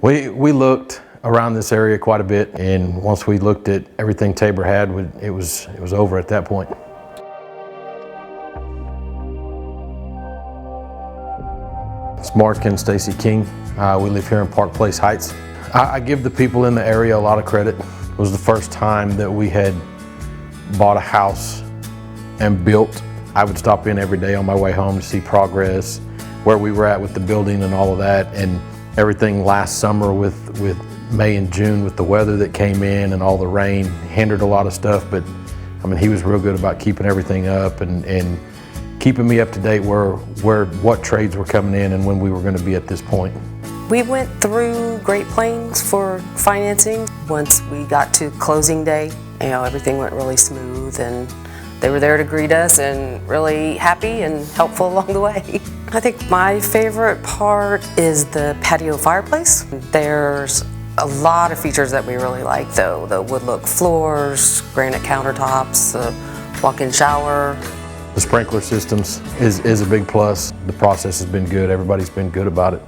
We looked around this area quite a bit, and once we looked at everything Tabor had, it was over at that point. It's Mark and Stacey King. We live here in Fireplace Heights. I give the people in the area a lot of credit. It was the first time that we had bought a house and built. I would stop in every day on my way home to see progress, where we were at with the building and all of that, and everything last summer with May and June with the weather that came in and all the rain hindered a lot of stuff, but I mean, he was real good about keeping everything up and keeping me up to date what trades were coming in and when we were going to be at this point. We went through Great Plains for financing. Once we got to closing day, everything went really smooth, and they were there to greet us and really happy and helpful along the way. I think my favorite part is the patio fireplace. There's a lot of features that we really like though. The wood look floors, granite countertops, the walk-in shower. The sprinkler systems is a big plus. The process has been good. Everybody's been good about it.